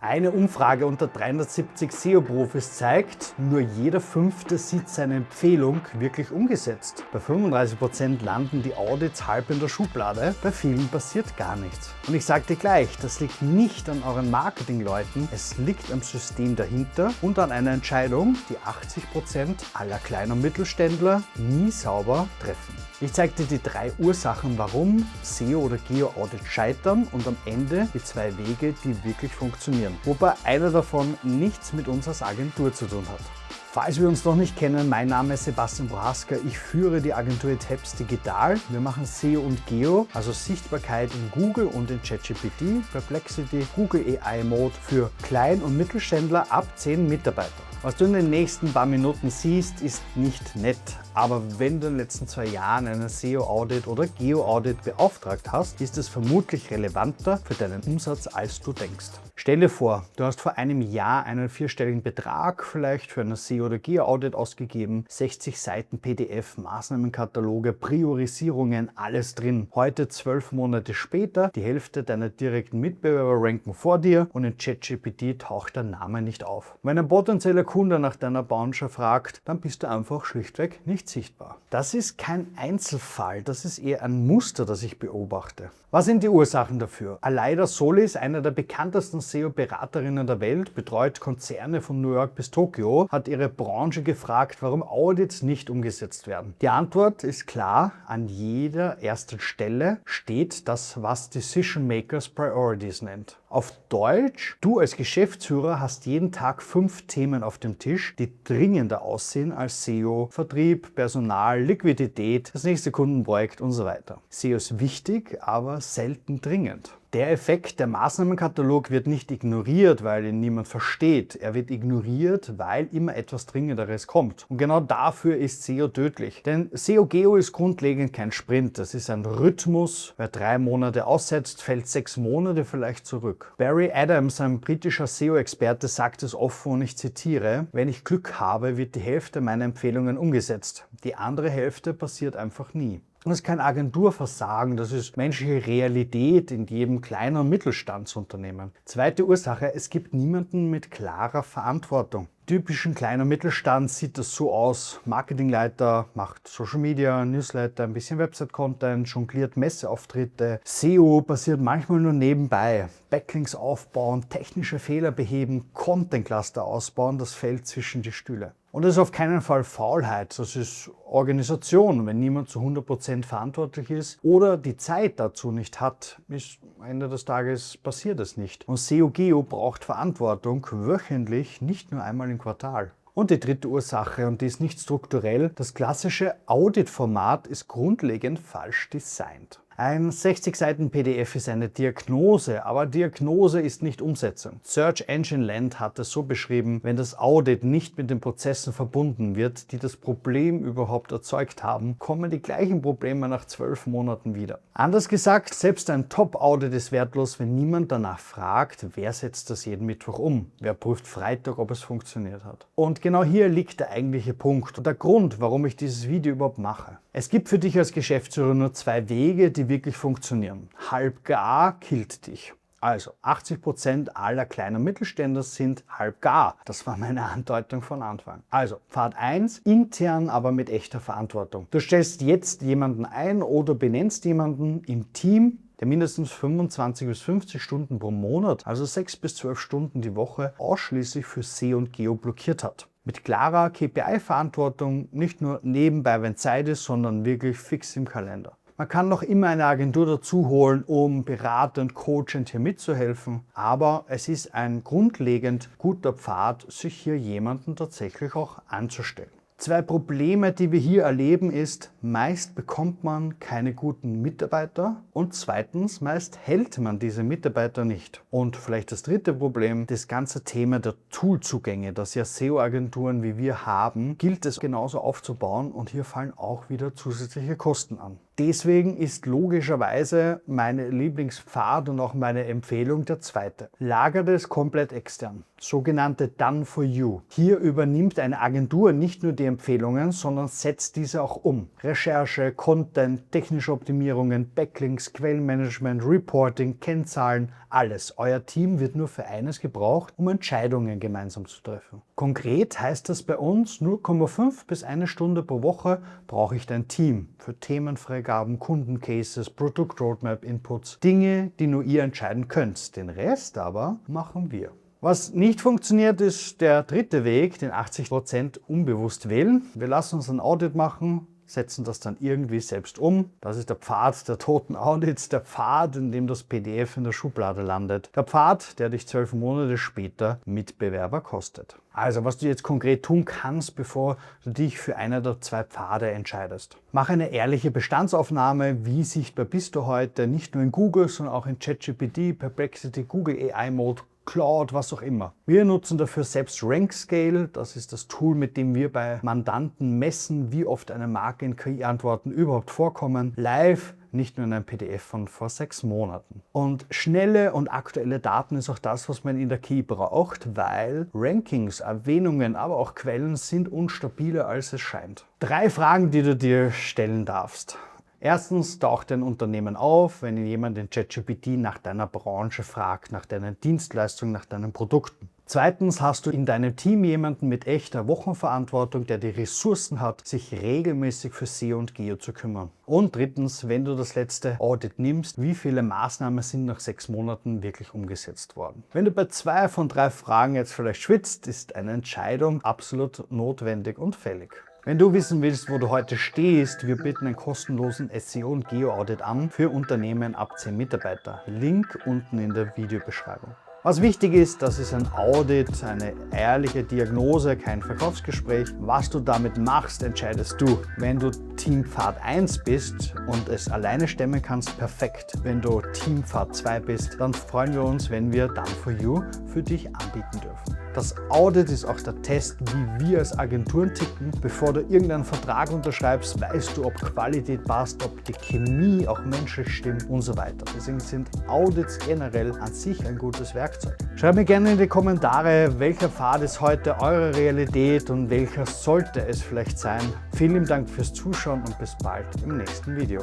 Eine Umfrage unter 370 SEO-Profis zeigt, nur jeder Fünfte sieht seine Empfehlung wirklich umgesetzt. Bei 35% landen die Audits halb in der Schublade, bei vielen passiert gar nichts. Und ich sage dir gleich, das liegt nicht an euren Marketingleuten, es liegt am System dahinter und an einer Entscheidung, die 80% aller Klein- und Mittelständler nie sauber treffen. Ich zeige dir die 3 Ursachen, warum SEO oder Geo-Audits scheitern und am Ende die 2 Wege, die wirklich funktionieren. Wobei einer davon nichts mit uns als Agentur zu tun hat. Falls wir uns noch nicht kennen, mein Name ist Sebastian Prohaska, ich führe die Agentur Etaps Digital. Wir machen SEO und Geo, also Sichtbarkeit in Google und in ChatGPT, Perplexity, Google AI Mode für Klein- und Mittelständler ab 10 Mitarbeiter. Was du in den nächsten paar Minuten siehst, ist nicht nett. Aber wenn du in den letzten 2 Jahren einen SEO-Audit oder Geo-Audit beauftragt hast, ist es vermutlich relevanter für deinen Umsatz, als du denkst. Stell dir vor, du hast vor einem Jahr einen 4-stelligen Betrag vielleicht für einen SEO- oder Geo-Audit ausgegeben, 60 Seiten PDF, Maßnahmenkataloge, Priorisierungen, alles drin. Heute 12 Monate später, die Hälfte deiner direkten Mitbewerber ranken vor dir und in ChatGPT taucht dein Name nicht auf. Wenn ein potenzieller Kunde nach deiner Branche fragt, dann bist du einfach schlichtweg nicht sichtbar. Das ist kein Einzelfall, das ist eher ein Muster, das ich beobachte. Was sind die Ursachen dafür? Aleida Solis, eine der bekanntesten SEO-Beraterinnen der Welt, betreut Konzerne von New York bis Tokio, hat ihre Branche gefragt, warum Audits nicht umgesetzt werden. Die Antwort ist klar, an jeder ersten Stelle steht das, was Decision Makers Priorities nennt. Auf Deutsch, du als Geschäftsführer hast jeden Tag 5 Themen auf dem Tisch, die dringender aussehen als SEO, Vertrieb, Personal, Liquidität, das nächste Kundenprojekt und so weiter. SEO ist wichtig, aber selten dringend. Der Effekt, der Maßnahmenkatalog wird nicht ignoriert, weil ihn niemand versteht. Er wird ignoriert, weil immer etwas Dringenderes kommt. Und genau dafür ist SEO tödlich. Denn SEO-Geo ist grundlegend kein Sprint. Das ist ein Rhythmus. Wer 3 Monate aussetzt, fällt 6 Monate vielleicht zurück. Barry Adams, ein britischer SEO-Experte, sagt es offen und ich zitiere: Wenn ich Glück habe, wird die Hälfte meiner Empfehlungen umgesetzt. Die andere Hälfte passiert einfach nie. Das ist kein Agenturversagen, das ist menschliche Realität in jedem kleinen und Mittelstandsunternehmen. Zweite Ursache, es gibt niemanden mit klarer Verantwortung. Typischen kleinen Mittelstand sieht das so aus: Marketingleiter macht Social Media, Newsletter, ein bisschen Website-Content, jongliert Messeauftritte. SEO passiert manchmal nur nebenbei. Backlinks aufbauen, technische Fehler beheben, Content-Cluster ausbauen, das fällt zwischen die Stühle. Und das ist auf keinen Fall Faulheit, das ist Organisation. Wenn niemand zu 100% verantwortlich ist oder die Zeit dazu nicht hat, ist am Ende des Tages passiert es nicht. Und SEO-Geo braucht Verantwortung wöchentlich, nicht nur einmal im Quartal. Und die dritte Ursache, und die ist nicht strukturell: das klassische Audit-Format ist grundlegend falsch designt. Ein 60 Seiten PDF ist eine Diagnose, aber Diagnose ist nicht Umsetzung. Search Engine Land hat es so beschrieben: Wenn das Audit nicht mit den Prozessen verbunden wird, die das Problem überhaupt erzeugt haben, kommen die gleichen Probleme nach 12 Monaten wieder. Anders gesagt, selbst ein Top-Audit ist wertlos, wenn niemand danach fragt, wer setzt das jeden Mittwoch um? Wer prüft Freitag, ob es funktioniert hat? Und genau hier liegt der eigentliche Punkt und der Grund, warum ich dieses Video überhaupt mache. Es gibt für dich als Geschäftsführer nur 2 Wege, die wirklich funktionieren. Halbgar killt dich. Also 80% aller kleinen Mittelständler sind halbgar. Das war meine Andeutung von Anfang. Also Pfad 1, intern, aber mit echter Verantwortung. Du stellst jetzt jemanden ein oder benennst jemanden im Team, der mindestens 25 bis 50 Stunden pro Monat, also 6 bis 12 Stunden die Woche, ausschließlich für SEO und Geo blockiert hat. Mit klarer KPI-Verantwortung, nicht nur nebenbei, wenn Zeit ist, sondern wirklich fix im Kalender. Man kann noch immer eine Agentur dazu holen, um beratend, coachend hier mitzuhelfen, aber es ist ein grundlegend guter Pfad, sich hier jemanden tatsächlich auch anzustellen. 2 Probleme, die wir hier erleben, ist: meist bekommt man keine guten Mitarbeiter und zweitens, meist hält man diese Mitarbeiter nicht. Und vielleicht das dritte Problem, das ganze Thema der Toolzugänge, das ja SEO-Agenturen wie wir haben, gilt es genauso aufzubauen und hier fallen auch wieder zusätzliche Kosten an. Deswegen ist logischerweise meine Lieblingspfad und auch meine Empfehlung der zweite. Lagert es komplett extern, sogenannte Done for You. Hier übernimmt eine Agentur nicht nur die Empfehlungen, sondern setzt diese auch um. Recherche, Content, technische Optimierungen, Backlinks, Quellenmanagement, Reporting, Kennzahlen, alles. Euer Team wird nur für eines gebraucht, um Entscheidungen gemeinsam zu treffen. Konkret heißt das bei uns 0,5 bis 1 Stunde pro Woche brauche ich dein Team für Themenfreigaben, Kundencases, Produkt-Roadmap, Inputs, Dinge, die nur ihr entscheiden könnt. Den Rest aber machen wir. Was nicht funktioniert, ist der dritte Weg, den 80% unbewusst wählen. Wir lassen uns ein Audit machen, setzen das dann irgendwie selbst um. Das ist der Pfad der toten Audits, der Pfad, in dem das PDF in der Schublade landet. Der Pfad, der dich 12 Monate später Mitbewerber kostet. Also, was du jetzt konkret tun kannst, bevor du dich für einer der 2 Pfade entscheidest. Mach eine ehrliche Bestandsaufnahme, wie sichtbar bist du heute, nicht nur in Google, sondern auch in ChatGPT, Perplexity, Google AI Mode, Cloud, was auch immer. Wir nutzen dafür selbst RankScale. Das ist das Tool, mit dem wir bei Mandanten messen, wie oft eine Marke in KI-Antworten überhaupt vorkommen. Live, nicht nur in einem PDF von vor 6 Monaten. Und schnelle und aktuelle Daten ist auch das, was man in der KI braucht, weil Rankings, Erwähnungen, aber auch Quellen sind unstabiler, als es scheint. 3 Fragen, die du dir stellen darfst. Erstens, taucht dein Unternehmen auf, wenn jemand in ChatGPT nach deiner Branche fragt, nach deinen Dienstleistungen, nach deinen Produkten. Zweitens, hast du in deinem Team jemanden mit echter Wochenverantwortung, der die Ressourcen hat, sich regelmäßig für SEO und Geo zu kümmern. Und drittens, wenn du das letzte Audit nimmst, wie viele Maßnahmen sind nach 6 Monaten wirklich umgesetzt worden? Wenn du bei 2 von 3 Fragen jetzt vielleicht schwitzt, ist eine Entscheidung absolut notwendig und fällig. Wenn du wissen willst, wo du heute stehst, wir bieten einen kostenlosen SEO- und Geo-Audit an für Unternehmen ab 10 Mitarbeiter. Link unten in der Videobeschreibung. Was wichtig ist, das ist ein Audit, eine ehrliche Diagnose, kein Verkaufsgespräch. Was du damit machst, entscheidest du. Wenn du Teampfad 1 bist und es alleine stemmen kannst, perfekt. Wenn du Teampfad 2 bist, dann freuen wir uns, wenn wir Done for You für dich anbieten dürfen. Das Audit ist auch der Test, wie wir als Agenturen ticken. Bevor du irgendeinen Vertrag unterschreibst, weißt du, ob Qualität passt, ob die Chemie auch menschlich stimmt und so weiter. Deswegen sind Audits generell an sich ein gutes Werkzeug. Schreib mir gerne in die Kommentare, welcher Pfad ist heute eure Realität und welcher sollte es vielleicht sein. Vielen Dank fürs Zuschauen und bis bald im nächsten Video.